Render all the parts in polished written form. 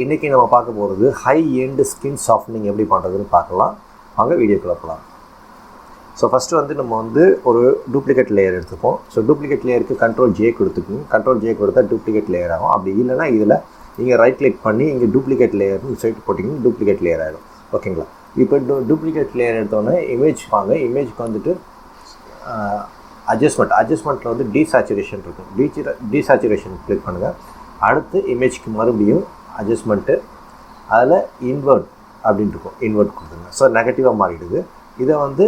இன்றைக்கி நம்ம பார்க்க போகிறது ஹை எண்ட் ஸ்கின் சாஃப்ட்னிங் எப்படி பண்ணுறதுன்னு பார்க்கலாம். வாங்க வீடியோக்குள்ளே போகலாம். ஸோ ஃபஸ்ட்டு வந்து நம்ம வந்து ஒரு டூப்ளிகேட் லேயர் எடுத்துப்போம். ஸோ டூப்ளிகேட் லேயருக்கு Ctrl J கொடுத்துக்கணும். Ctrl J கொடுத்தா டூப்ளிகேட் லேயர் ஆகும். அப்படி இல்லைனா இதில் நீங்கள் ரைட் கிளிக் பண்ணி இங்கே டூப்ளிகேட் லேயர்னு சைட் போட்டிங்கன்னா டூப்ளிகேட் லேயர் ஆகிடும். ஓகேங்களா? இப்போ டூப்ளிகேட் லேயர் எடுத்தோன்னே இமேஜ் வாங்க. இமேஜுக்கு வந்துட்டு அட்ஜஸ்ட்மெண்ட்டில் வந்து டீசாச்சுரேஷன் இருக்கும். டீசாச்சுரேஷன் கிளிக் பண்ணுங்கள். அடுத்து இமேஜ்க்கு மறுபடியும் அட்ஜஸ்ட்மெண்ட்டு, அதில் இன்வெர்ட் அப்படின்ட்டு இருக்கும். இன்வெர்ட் கொடுத்துருங்க. ஸோ நெகட்டிவாக மாறிடுது. இதை வந்து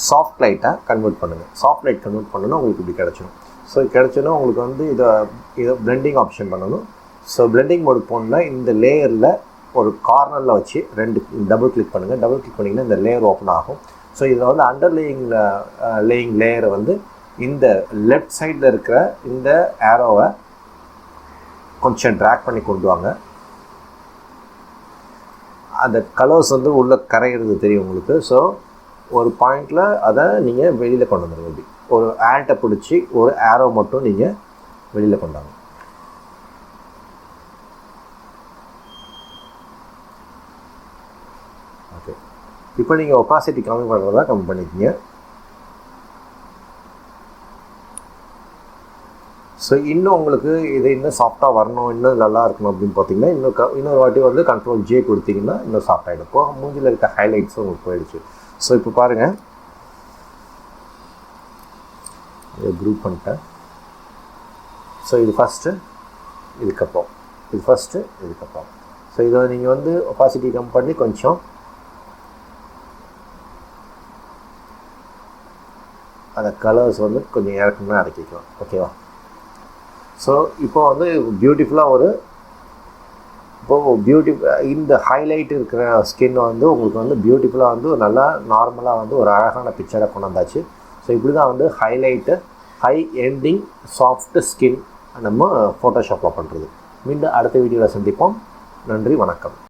சாஃப்ட் லைட்டாக கன்வெர்ட் பண்ணுங்கள். சாஃப்ட் லைட் கன்வெர்ட் பண்ணணும்னா உங்களுக்கு இப்படி கிடச்சிடும். ஸோ கிடச்சோன்னா உங்களுக்கு வந்து இதை பிளெண்டிங் ஆப்ஷன் பண்ணணும். ஸோ பிளெண்டிங் மோடு போகணுன்னா இந்த லேயரில் ஒரு கார்னரில் வச்சு டபுள் கிளிக் பண்ணுங்கள். டபுள் கிளிக் பண்ணிங்கன்னா இந்த லேயர் ஓப்பன் ஆகும். ஸோ இதில் வந்து லேயிங் லேயரை வந்து இந்த லெஃப்ட் சைடில் இருக்கிற இந்த ஏரோவை கொஞ்சம் ட்ராக் பண்ணி கொண்டு வாங்க. அந்த கலர்ஸ் வந்து உள்ளே கரையிறது தெரியும் உங்களுக்கு. ஸோ ஒரு பாயிண்டில் அதை நீங்கள் வெளியில் கொண்டு வந்துடுங்க. இப்படி ஒரு ஆல்ட்டை பிடிச்சி ஒரு ஏரோ மட்டும் நீங்கள் வெளியில் கொண்டாங்க. ஓகே, இப்போ நீங்கள் ஒப்பாசிட்டி கம்மி பண்ணுறதா கம்மி பண்ணிக்கிங்க. ஸோ இன்னும் உங்களுக்கு இது இன்னும் சாஃப்டாக வரணும், இன்னும் நல்லா இருக்கணும் அப்படின்னு பார்த்தீங்கன்னா இன்னொரு வாட்டி வந்து Ctrl J கொடுத்தீங்கன்னா இன்னும் சாஃப்ட் ஆகிடும். இப்போ மூஞ்சில் இருக்க ஹைலைட்ஸும் உங்களுக்கு போயிடுச்சு. ஸோ இப்போ பாருங்கள், இதை குரூப் பண்ணிட்டேன். ஸோ இது ஃபஸ்ட்டு, இதுக்கப்புறம் இது ஃபஸ்ட்டு, இதுக்கப்புறம். ஸோ இதை நீங்கள் வந்து ஒப்பாசிட்டி கம் பண்ணி கொஞ்சம் அந்த கலர்ஸ் வந்து கொஞ்சம் இறக்கணும்னா இறக்கிக்கலாம். ஓகேவா? ஸோ இப்போ வந்து இந்த ஹைலைட் இருக்கிற ஸ்கின் வந்து உங்களுக்கு வந்து பியூட்டிஃபுல்லாக வந்து நல்லா நார்மலாக வந்து ஒரு அழகான பிக்சரை கொண்டு வந்தாச்சு. ஸோ இப்படி தான் வந்து ஹை எண்டிங் சாஃப்ட் ஸ்கின் நம்ம ஃபோட்டோஷாப்பில் பண்ணுறது. மீண்டும் அடுத்த வீடியோவில் சந்திப்போம். நன்றி, வணக்கம்.